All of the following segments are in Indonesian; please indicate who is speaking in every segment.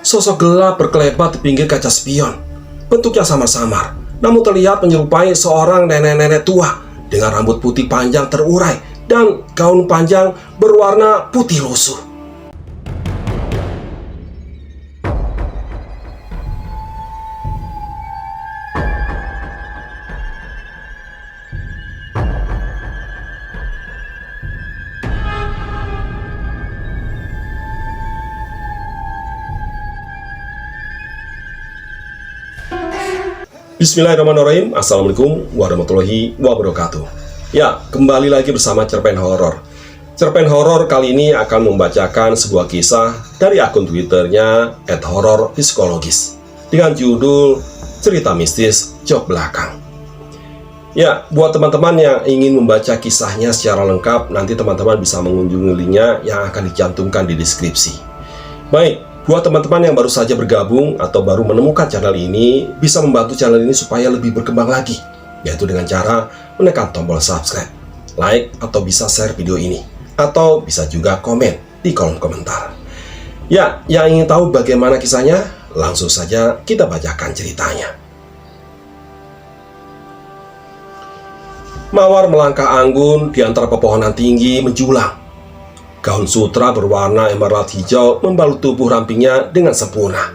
Speaker 1: Sosok gelap berkelebat di pinggir kaca spion. Bentuknya samar-samar, namun terlihat menyerupai seorang nenek-nenek tua dengan rambut putih panjang terurai dan gaun panjang berwarna putih lusuh. Bismillahirrahmanirrahim. Assalamualaikum warahmatullahi wabarakatuh. Ya, kembali lagi bersama Cerpen Horor. Cerpen Horor kali ini akan membacakan sebuah kisah dari akun Twitternya @hororpsikologis dengan judul Cerita Mistis Jok Belakang. Ya, buat teman-teman yang ingin membaca kisahnya secara lengkap, nanti teman-teman bisa mengunjungi linknya yang akan dicantumkan di deskripsi. Baik, buat teman-teman yang baru saja bergabung atau baru menemukan channel ini, bisa membantu channel ini supaya lebih berkembang lagi, yaitu dengan cara menekan tombol subscribe, like, atau bisa share video ini, atau bisa juga komen di kolom komentar. Ya, yang ingin tahu bagaimana kisahnya, langsung saja kita bacakan ceritanya. Mawar melangkah anggun di antara pepohonan tinggi menjulang. Gaun sutra berwarna emerald hijau membalut tubuh rampingnya dengan sempurna.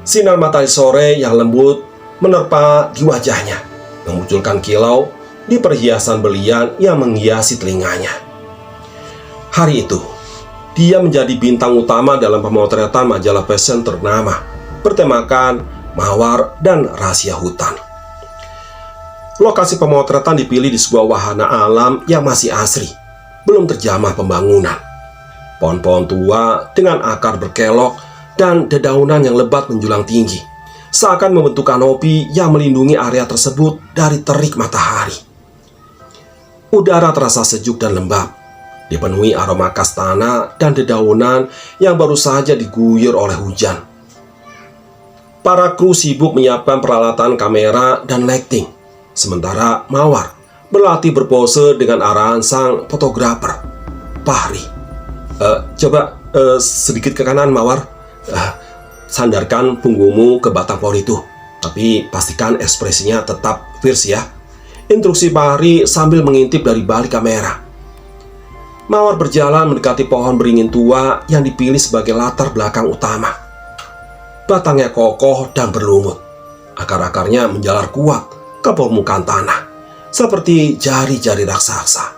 Speaker 1: Sinar matahari sore yang lembut menerpa di wajahnya, memunculkan kilau di perhiasan berlian yang menghiasi telinganya. Hari itu, dia menjadi bintang utama dalam pemotretan majalah fashion ternama, bertemakan mawar dan rahasia hutan. Lokasi pemotretan dipilih di sebuah wahana alam yang masih asri, belum terjamah pembangunan. Pohon-pohon tua dengan akar berkelok dan dedaunan yang lebat menjulang tinggi, seakan membentuk kanopi yang melindungi area tersebut dari terik matahari. Udara terasa sejuk dan lembab, dipenuhi aroma kastana dan dedaunan yang baru saja diguyur oleh hujan. Para kru sibuk menyiapkan peralatan kamera dan lighting, sementara Mawar berlatih berpose dengan arahan sang fotografer, Fahri. Coba sedikit ke kanan, Mawar. Sandarkan punggungmu ke batang pohon itu, tapi pastikan ekspresinya tetap fierce ya. Instruksi Fahri sambil mengintip dari balik kamera. Mawar berjalan mendekati pohon beringin tua yang dipilih sebagai latar belakang utama. Batangnya kokoh dan berlumut. Akar-akarnya menjalar kuat ke permukaan tanah, seperti jari-jari raksasa.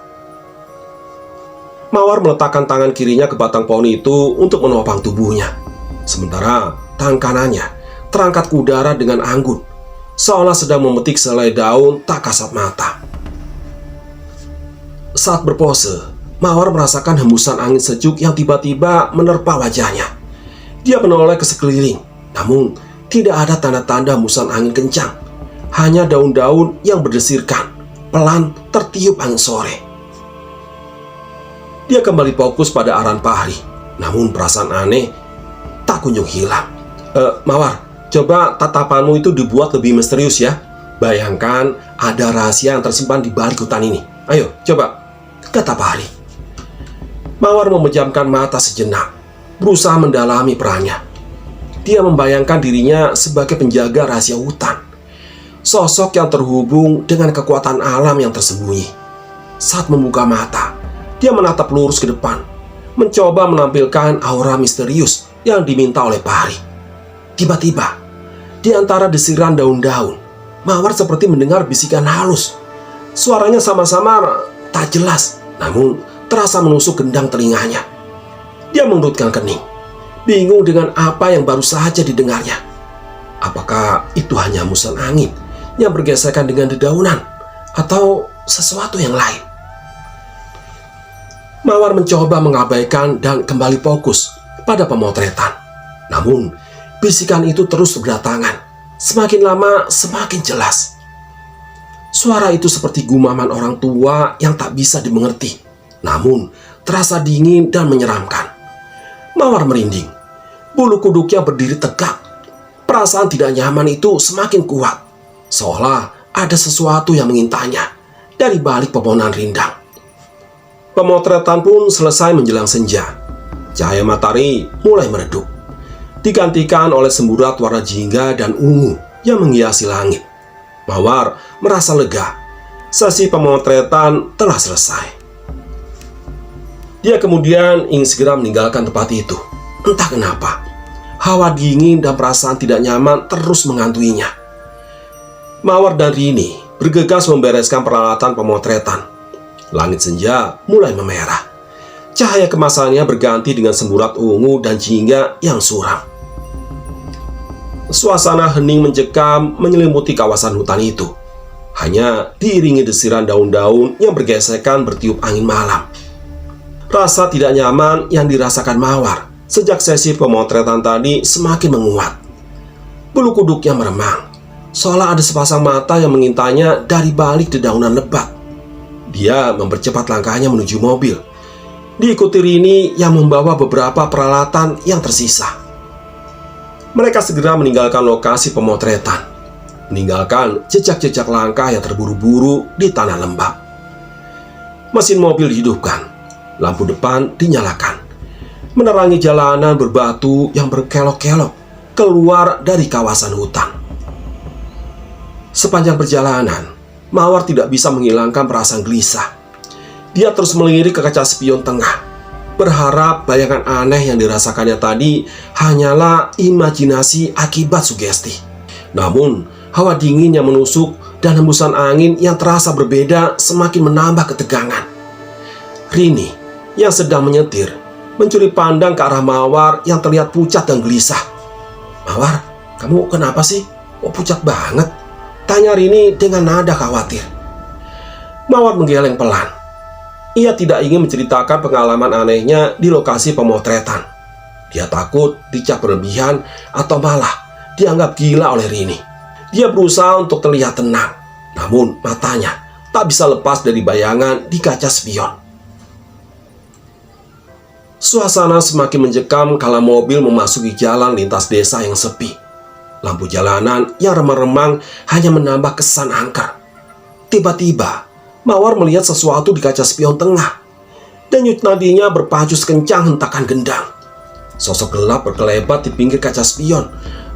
Speaker 1: Mawar meletakkan tangan kirinya ke batang pohon itu untuk menopang tubuhnya, sementara tangan kanannya terangkat ke udara dengan anggun, seolah sedang memetik selai daun tak kasat mata. Saat berpose, Mawar merasakan hembusan angin sejuk yang tiba-tiba menerpa wajahnya. Dia menoleh ke sekeliling, namun tidak ada tanda-tanda hembusan angin kencang, hanya daun-daun yang berdesirkan pelan tertiup angin sore. Dia kembali fokus pada arahan Fahri, namun perasaan aneh tak kunjung hilang. Mawar, coba tatapanmu itu dibuat lebih misterius ya. Bayangkan ada rahasia yang tersimpan di balik hutan ini. Ayo, coba, kata Fahri. Mawar memejamkan mata sejenak, berusaha mendalami perannya. Dia membayangkan dirinya sebagai penjaga rahasia hutan, sosok yang terhubung dengan kekuatan alam yang tersembunyi. Saat membuka mata, dia menatap lurus ke depan, mencoba menampilkan aura misterius yang diminta oleh Fahri. Tiba-tiba, di antara desiran daun-daun, Mawar seperti mendengar bisikan halus. Suaranya sama-sama tak jelas, namun terasa menusuk gendang telinganya. Dia mengerutkan kening, bingung dengan apa yang baru saja didengarnya. Apakah itu hanya hembusan angin yang bergesekan dengan dedaunan, atau sesuatu yang lain? Mawar mencoba mengabaikan dan kembali fokus pada pemotretan. Namun, bisikan itu terus berdatangan, semakin lama semakin jelas. Suara itu seperti gumaman orang tua yang tak bisa dimengerti, namun terasa dingin dan menyeramkan. Mawar merinding, bulu kuduknya berdiri tegak. Perasaan tidak nyaman itu semakin kuat, seolah ada sesuatu yang mengintanya dari balik pepohonan rindang. Pemotretan pun selesai menjelang senja. Cahaya matahari mulai meredup. digantikan oleh semburat warna jingga dan ungu yang menghiasi langit. Mawar merasa lega. Sesi pemotretan telah selesai. Dia kemudian ingin segera meninggalkan tempat itu. Entah kenapa, hawa dingin dan perasaan tidak nyaman terus menghantuinya. Mawar dan Rini bergegas membereskan peralatan pemotretan. Langit senja mulai memerah. Cahaya kemasannya berganti dengan semburat ungu dan jingga yang suram. Suasana hening mencekam menyelimuti kawasan hutan itu. Hanya diiringi desiran daun-daun yang bergesekan bertiup angin malam. Rasa tidak nyaman yang dirasakan Mawar sejak sesi pemotretan tadi semakin menguat. Bulu kuduknya meremang, seolah ada sepasang mata yang mengintanya dari balik dedaunan lebat. Dia mempercepat langkahnya menuju mobil, diikuti Rini yang membawa beberapa peralatan yang tersisa. Mereka segera meninggalkan lokasi pemotretan, meninggalkan jejak-jejak langkah yang terburu-buru di tanah lembab. Mesin mobil dihidupkan, lampu depan dinyalakan, menerangi jalanan berbatu yang berkelok-kelok keluar dari kawasan hutan. Sepanjang perjalanan, Mawar tidak bisa menghilangkan perasaan gelisah. Dia terus melirik ke kaca spion tengah, berharap bayangan aneh yang dirasakannya tadi hanyalah imajinasi akibat sugesti. Namun, hawa dingin yang menusuk dan hembusan angin yang terasa berbeda semakin menambah ketegangan. Rini yang sedang menyetir mencuri pandang ke arah Mawar yang terlihat pucat dan gelisah. "Mawar, kamu kenapa sih? Kok pucat banget?" tanya Rini dengan nada khawatir. Mawar menggeleng pelan. Ia tidak ingin menceritakan pengalaman anehnya di lokasi pemotretan. Dia takut dicap berlebihan atau malah dianggap gila oleh Rini. Dia berusaha untuk terlihat tenang, namun matanya tak bisa lepas dari bayangan di kaca spion. Suasana semakin mencekam kala mobil memasuki jalan lintas desa yang sepi. Lampu jalanan yang remang-remang hanya menambah kesan angker. Tiba-tiba, Mawar melihat sesuatu di kaca spion tengah. Denyut nadinya berpacu sekencang hentakan gendang. Sosok gelap berkelebat di pinggir kaca spion.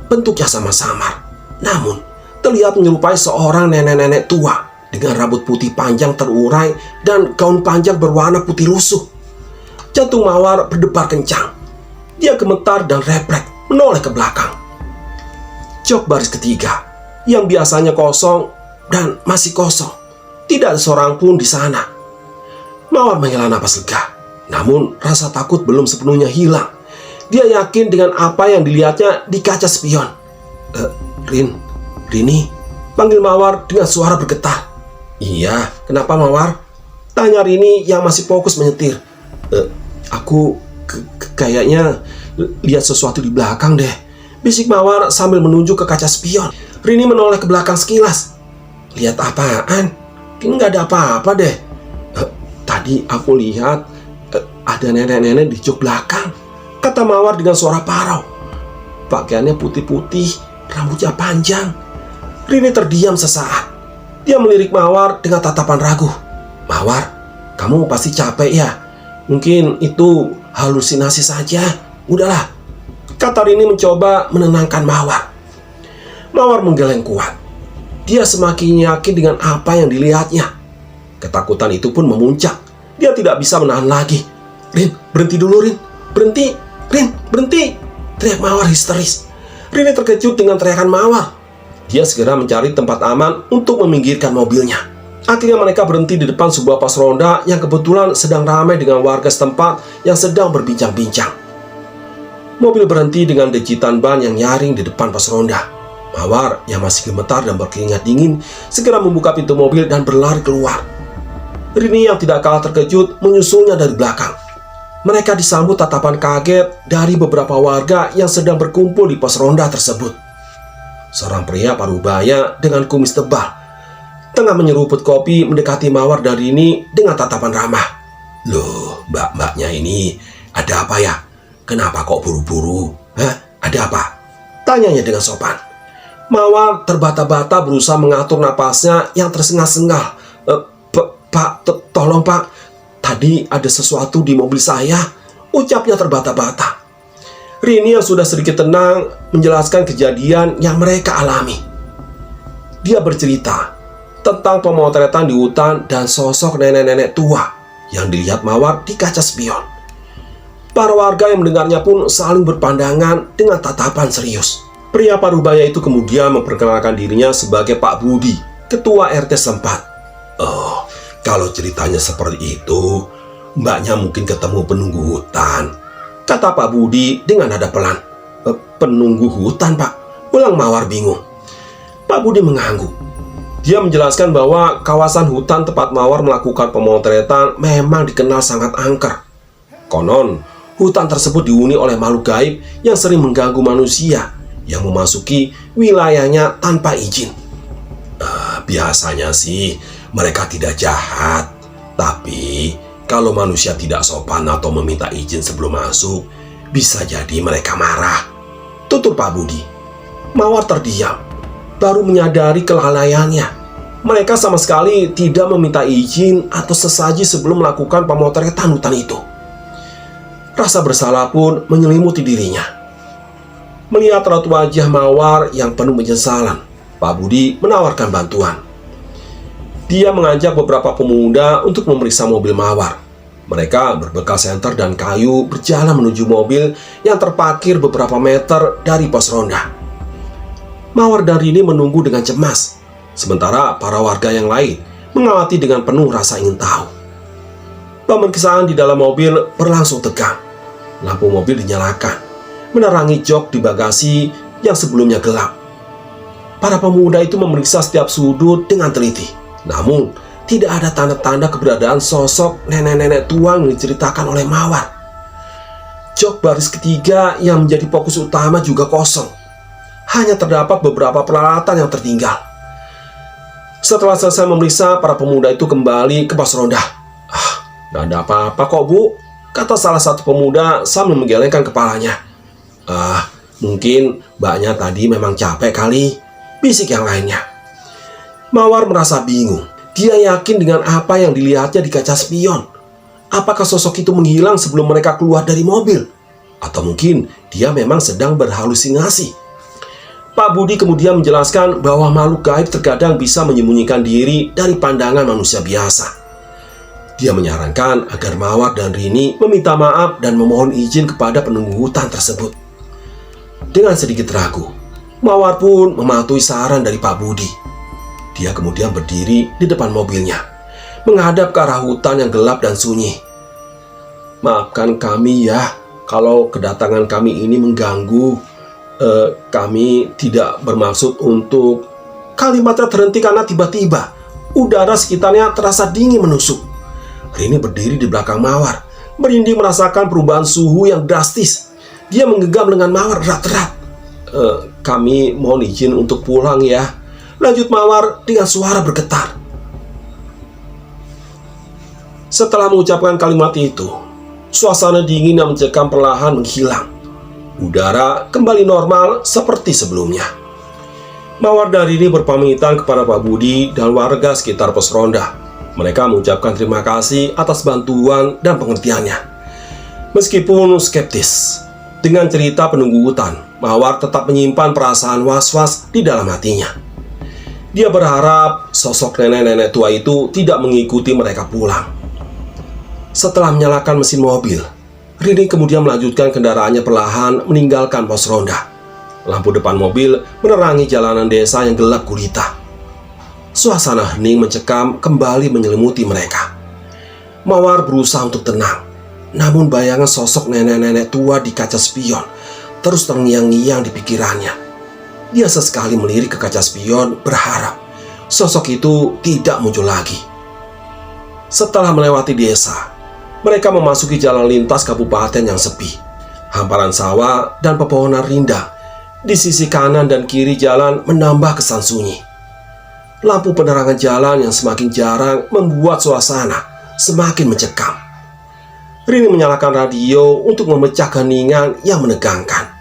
Speaker 1: Bentuknya sama samar, namun terlihat menyerupai seorang nenek-nenek tua dengan rambut putih panjang terurai dan gaun panjang berwarna putih lusuh. Jantung Mawar berdebar kencang. Dia gemetar dan refleks menoleh ke belakang. Jok baris ketiga yang biasanya kosong dan masih kosong. Tidak ada seorang pun di sana. Mawar menghela napas lega, namun rasa takut belum sepenuhnya hilang. Dia yakin dengan apa yang dilihatnya di kaca spion. Rini, panggil Mawar dengan suara bergetar. "Iya, kenapa Mawar?" tanya Rini yang masih fokus menyetir. Aku kayaknya lihat sesuatu di belakang deh," bisik Mawar sambil menunjuk ke kaca spion. Rini menoleh ke belakang sekilas. "Lihat apaan? Nggak ada apa-apa deh. Tadi aku lihat ada nenek-nenek di jok belakang," kata Mawar dengan suara parau. Pakaiannya putih-putih, rambutnya panjang. Rini terdiam sesaat. Dia melirik Mawar dengan tatapan ragu. "Mawar, kamu pasti capek ya? Mungkin itu halusinasi saja. Udahlah," kata Rini mencoba menenangkan Mawar. Mawar menggeleng kuat. Dia semakin yakin dengan apa yang dilihatnya. Ketakutan itu pun memuncak. Dia tidak bisa menahan lagi. "Rin, berhenti dulu, Rin. Berhenti, Rin, berhenti!" teriak Mawar histeris. Rini terkejut dengan teriakan Mawar. Dia segera mencari tempat aman untuk meminggirkan mobilnya. Akhirnya mereka berhenti di depan sebuah pos ronda yang kebetulan sedang ramai dengan warga setempat yang sedang berbincang-bincang. Mobil berhenti dengan dejitan ban yang nyaring di depan pos ronda. Mawar yang masih gemetar dan berkeringat dingin segera membuka pintu mobil dan berlari keluar. Rini yang tidak kalah terkejut menyusulnya dari belakang. Mereka disambut tatapan kaget dari beberapa warga yang sedang berkumpul di pos ronda tersebut. Seorang pria parubaya dengan kumis tebal tengah menyeruput kopi mendekati Mawar dan Rini dengan tatapan ramah. "Loh, mbak-mbaknya ini ada apa ya? Kenapa kok buru-buru? Hah? Ada apa?" tanyanya dengan sopan. Mawar terbata-bata berusaha mengatur napasnya yang tersengal-sengal. Pak, tolong Pak, tadi ada sesuatu di mobil saya," ucapnya terbata-bata. Rini yang sudah sedikit tenang menjelaskan kejadian yang mereka alami. Dia bercerita tentang pemotretan di hutan dan sosok nenek-nenek tua yang dilihat Mawar di kaca spion. Para warga yang mendengarnya pun saling berpandangan dengan tatapan serius. Pria parubaya itu kemudian memperkenalkan dirinya sebagai Pak Budi, ketua RT setempat. "Oh, kalau ceritanya seperti itu, mbaknya mungkin ketemu penunggu hutan," kata Pak Budi dengan nada pelan. "Penunggu hutan, Pak?" ulang Mawar bingung. Pak Budi mengangguk. Dia menjelaskan bahwa kawasan hutan tempat Mawar melakukan pemotretan memang dikenal sangat angker. Konon, hutan tersebut dihuni oleh makhluk gaib yang sering mengganggu manusia yang memasuki wilayahnya tanpa izin. Biasanya sih mereka tidak jahat, tapi kalau manusia tidak sopan atau meminta izin sebelum masuk, bisa jadi mereka marah, tutur Pak Budi. Mawar terdiam, baru menyadari kelalaiannya. Mereka sama sekali tidak meminta izin atau sesaji sebelum melakukan pemotretan hutan itu. Rasa bersalah pun menyelimuti dirinya. Melihat raut wajah Mawar yang penuh penyesalan, Pak Budi menawarkan bantuan. Dia mengajak beberapa pemuda untuk memeriksa mobil Mawar. Mereka berbekal senter dan kayu berjalan menuju mobil yang terparkir beberapa meter dari pos ronda. Mawar dan Rini menunggu dengan cemas, sementara para warga yang lain mengamati dengan penuh rasa ingin tahu. Pemeriksaan di dalam mobil berlangsung tegang. Lampu mobil dinyalakan, menerangi jok di bagasi yang sebelumnya gelap. Para pemuda itu memeriksa setiap sudut dengan teliti. Namun, tidak ada tanda-tanda keberadaan sosok nenek-nenek tua yang diceritakan oleh Mawar. Jok baris ketiga yang menjadi fokus utama juga kosong. Hanya terdapat beberapa peralatan yang tertinggal. Setelah selesai memeriksa, para pemuda itu kembali ke pos ronda. "Gak ada apa-apa kok, Bu," kata salah satu pemuda sambil menggelengkan kepalanya. Mungkin mbaknya tadi memang capek kali," bisik yang lainnya. Mawar merasa bingung. Dia yakin dengan apa yang dilihatnya di kaca spion. Apakah sosok itu menghilang sebelum mereka keluar dari mobil? Atau mungkin dia memang sedang berhalusinasi? Pak Budi kemudian menjelaskan bahwa makhluk gaib terkadang bisa menyembunyikan diri dari pandangan manusia biasa. Dia menyarankan agar Mawar dan Rini meminta maaf dan memohon izin kepada penunggu hutan tersebut. Dengan sedikit ragu, Mawar pun mematuhi saran dari Pak Budi. Dia kemudian berdiri di depan mobilnya, menghadap ke arah hutan yang gelap dan sunyi. "Maafkan kami ya, kalau kedatangan kami ini mengganggu. Kami tidak bermaksud untuk..." Kalimatnya terhenti karena tiba-tiba udara sekitarnya terasa dingin menusuk. Rini berdiri di belakang Mawar, merinding merasakan perubahan suhu yang drastis. Dia menggenggam lengan Mawar erat-erat. Kami mohon izin untuk pulang ya," lanjut Mawar dengan suara bergetar. Setelah mengucapkan kalimat itu, suasana dingin yang mencekam perlahan menghilang. Udara kembali normal seperti sebelumnya. Mawar dan Rini berpamitan kepada Pak Budi dan warga sekitar pos ronda. Mereka mengucapkan terima kasih atas bantuan dan pengertiannya. Meskipun skeptis dengan cerita penunggu hutan, Mawar tetap menyimpan perasaan was-was di dalam hatinya. Dia berharap sosok nenek-nenek tua itu tidak mengikuti mereka pulang. Setelah menyalakan mesin mobil, Rini kemudian melanjutkan kendaraannya perlahan meninggalkan pos ronda. Lampu depan mobil menerangi jalanan desa yang gelap gulita. Suasana hening mencekam kembali menyelimuti mereka. Mawar berusaha untuk tenang, namun bayangan sosok nenek-nenek tua di kaca spion terus terngiang-ngiang di pikirannya. Dia sesekali melirik ke kaca spion berharap sosok itu tidak muncul lagi. Setelah melewati desa, mereka memasuki jalan lintas kabupaten yang sepi. Hamparan sawah dan pepohonan rindang di sisi kanan dan kiri jalan menambah kesan sunyi. Lampu penerangan jalan yang semakin jarang membuat suasana semakin mencekam. Rini menyalakan radio untuk memecah keheningan yang menegangkan.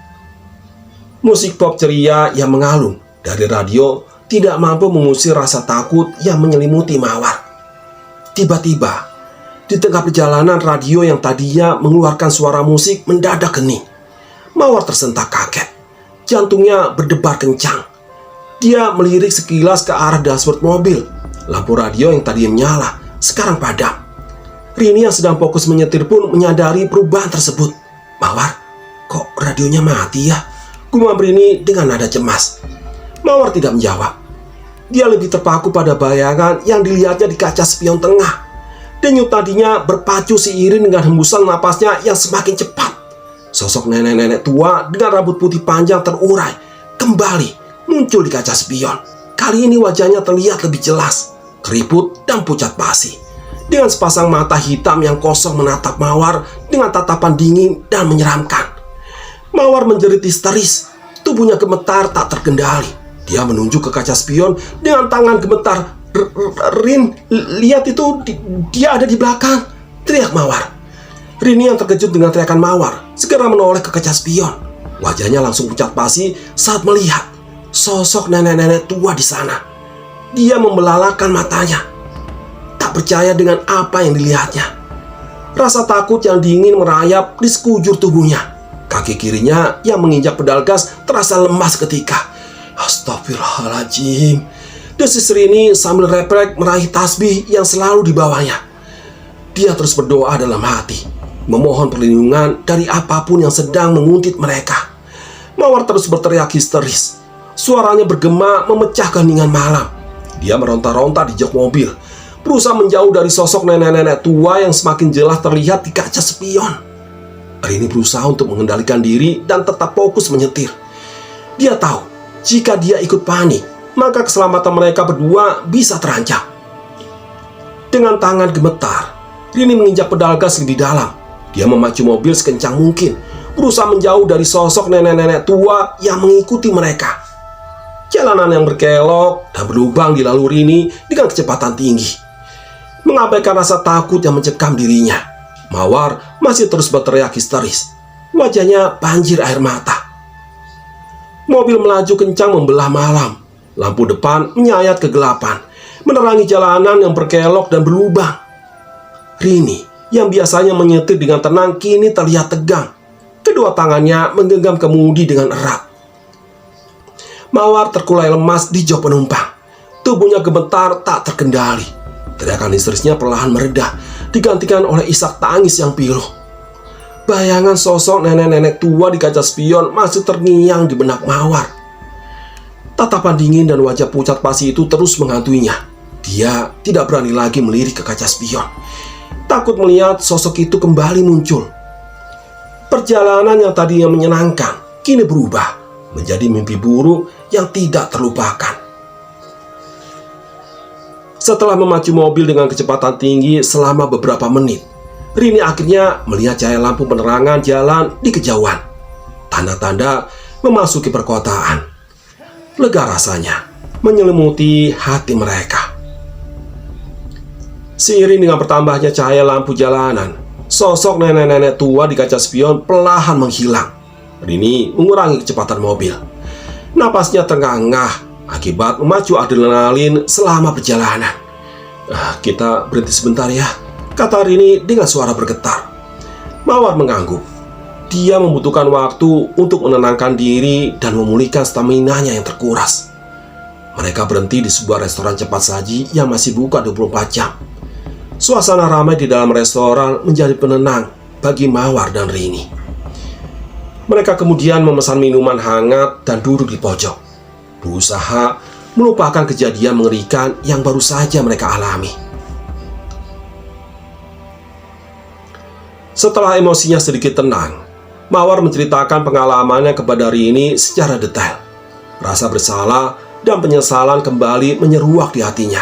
Speaker 1: Musik pop ceria yang mengalun dari radio tidak mampu mengusir rasa takut yang menyelimuti Mawar. Tiba-tiba, di tengah perjalanan radio yang tadinya mengeluarkan suara musik mendadak hening. Mawar tersentak kaget. Jantungnya berdebar kencang. Dia melirik sekilas ke arah dashboard mobil. Lampu radio yang tadi menyala sekarang padam. Rini yang sedang fokus menyetir pun menyadari perubahan tersebut. "Mawar, kok radionya mati ya?" gumam Rini dengan nada cemas. Mawar tidak menjawab. Dia lebih terpaku pada bayangan yang dilihatnya di kaca spion tengah. Denyut nadinya berpacu seiring dengan hembusan napasnya yang semakin cepat. Sosok nenek-nenek tua dengan rambut putih panjang terurai kembali muncul di kaca spion. Kali ini wajahnya terlihat lebih jelas, keriput dan pucat basi. Dengan sepasang mata hitam yang kosong menatap Mawar dengan tatapan dingin dan menyeramkan. Mawar menjerit histeris, tubuhnya gemetar tak terkendali. Dia menunjuk ke kaca spion dengan tangan gemetar. "Rin, lihat itu, dia ada di belakang!" teriak Mawar. Rini yang terkejut dengan teriakan Mawar segera menoleh ke kaca spion. Wajahnya langsung pucat basi saat melihat sosok nenek-nenek tua di sana. Dia membelalakan matanya, tak percaya dengan apa yang dilihatnya. Rasa takut yang dingin merayap di sekujur tubuhnya. Kaki kirinya yang menginjak pedal gas terasa lemas seketika. "Astagfirullahaladzim," desis Rini sambil refleks meraih tasbih yang selalu dibawanya. Dia terus berdoa dalam hati, memohon perlindungan dari apapun yang sedang menguntit mereka. Mawar terus berteriak histeris. Suaranya bergema memecah keheningan malam. Dia meronta-ronta di jok mobil, berusaha menjauh dari sosok nenek-nenek tua yang semakin jelas terlihat di kaca spion. Rini berusaha untuk mengendalikan diri dan tetap fokus menyetir. Dia tahu, jika dia ikut panik, maka keselamatan mereka berdua bisa terancam. Dengan tangan gemetar, Rini menginjak pedal gas lebih dalam. Dia memacu mobil sekencang mungkin, berusaha menjauh dari sosok nenek-nenek tua yang mengikuti mereka. Jalanan yang berkelok dan berlubang dilalui Rini dengan kecepatan tinggi. Mengabaikan rasa takut yang mencekam dirinya, Mawar masih terus berteriak histeris. Wajahnya banjir air mata. Mobil melaju kencang membelah malam. Lampu depan menyayat kegelapan, menerangi jalanan yang berkelok dan berlubang. Rini yang biasanya menyetir dengan tenang kini terlihat tegang. Kedua tangannya menggenggam kemudi dengan erat. Mawar terkulai lemas di jok penumpang. Tubuhnya gemetar tak terkendali. Teriakan histerisnya perlahan mereda, digantikan oleh isak tangis yang pilu. Bayangan sosok nenek-nenek tua di kaca spion masih terngiang di benak Mawar. Tatapan dingin dan wajah pucat pasi itu terus menghantuinya. Dia tidak berani lagi melirik ke kaca spion, takut melihat sosok itu kembali muncul. Perjalanan yang tadinya menyenangkan kini berubah menjadi mimpi buruk yang tidak terlupakan. Setelah memacu mobil dengan kecepatan tinggi selama beberapa menit, Rini akhirnya melihat cahaya lampu penerangan jalan di kejauhan. Tanda-tanda memasuki perkotaan. Lega rasanya menyelimuti hati mereka. Seiring dengan bertambahnya cahaya lampu jalanan, sosok nenek-nenek tua di kaca spion perlahan menghilang. Rini mengurangi kecepatan mobil. Napasnya terengah-engah akibat memacu adrenalin selama perjalanan. "Kita berhenti sebentar ya," kata Rini dengan suara bergetar. Mawar mengangguk. Dia membutuhkan waktu untuk menenangkan diri dan memulihkan stamina-nya yang terkuras. Mereka berhenti di sebuah restoran cepat saji yang masih buka 24 jam. Suasana ramai di dalam restoran menjadi penenang bagi Mawar dan Rini. Mereka kemudian memesan minuman hangat dan duduk di pojok, berusaha melupakan kejadian mengerikan yang baru saja mereka alami. Setelah emosinya sedikit tenang, Mawar menceritakan pengalamannya kepada Rini secara detail. Rasa bersalah dan penyesalan kembali menyeruak di hatinya.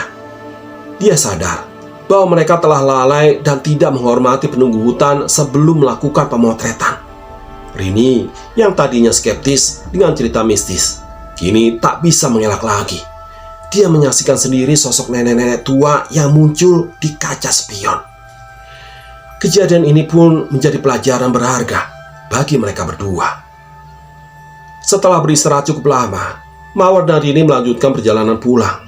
Speaker 1: Dia sadar bahwa mereka telah lalai dan tidak menghormati penunggu hutan sebelum melakukan pemotretan. Rini yang tadinya skeptis dengan cerita mistis, kini tak bisa mengelak lagi. Dia menyaksikan sendiri sosok nenek-nenek tua yang muncul di kaca spion. Kejadian ini pun menjadi pelajaran berharga bagi mereka berdua. Setelah beristirahat cukup lama, Mawar dan Rini melanjutkan perjalanan pulang.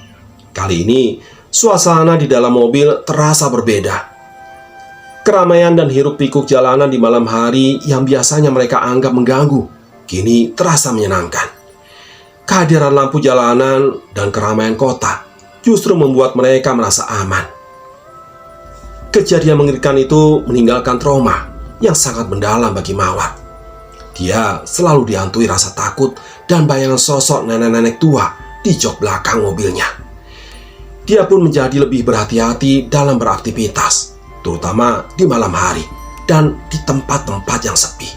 Speaker 1: Kali ini, suasana di dalam mobil terasa berbeda. Keramaian dan hiruk pikuk jalanan di malam hari yang biasanya mereka anggap mengganggu, kini terasa menyenangkan. Kehadiran lampu jalanan dan keramaian kota justru membuat mereka merasa aman. Kejadian mengerikan itu meninggalkan trauma yang sangat mendalam bagi Mawar. Dia selalu dihantui rasa takut dan bayangan sosok nenek-nenek tua di jok belakang mobilnya. Dia pun menjadi lebih berhati-hati dalam beraktivitas, terutama di malam hari dan di tempat-tempat yang sepi.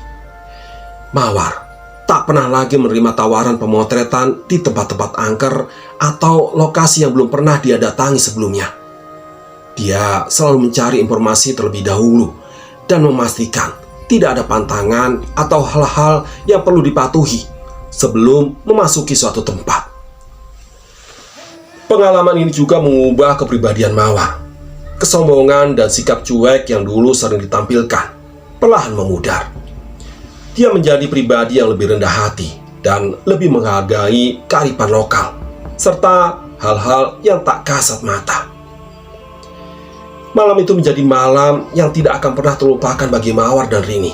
Speaker 1: Mawar tak pernah lagi menerima tawaran pemotretan di tempat-tempat angker atau lokasi yang belum pernah dia datangi sebelumnya. Dia selalu mencari informasi terlebih dahulu dan memastikan tidak ada pantangan atau hal-hal yang perlu dipatuhi sebelum memasuki suatu tempat. Pengalaman ini juga mengubah kepribadian Mawar. Kesombongan dan sikap cuek yang dulu sering ditampilkan perlahan memudar. Dia menjadi pribadi yang lebih rendah hati dan lebih menghargai kearifan lokal, serta hal-hal yang tak kasat mata. Malam itu menjadi malam yang tidak akan pernah terlupakan bagi Mawar dan Rini.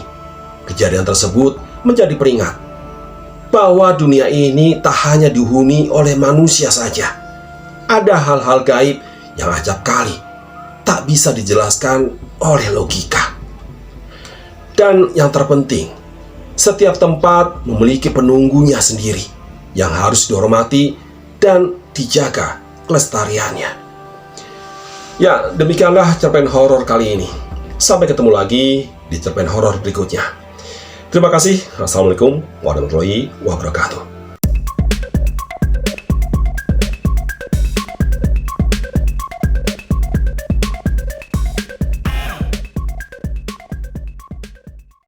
Speaker 1: Kejadian tersebut menjadi peringat bahwa dunia ini tak hanya dihuni oleh manusia saja. Ada hal-hal gaib yang acap kali tak bisa dijelaskan oleh logika. Dan yang terpenting, setiap tempat memiliki penunggunya sendiri yang harus dihormati dan dijaga kelestariannya. Ya, demikianlah cerpen horor kali ini. Sampai ketemu lagi di cerpen horor berikutnya. Terima kasih. Assalamualaikum warahmatullahi wabarakatuh.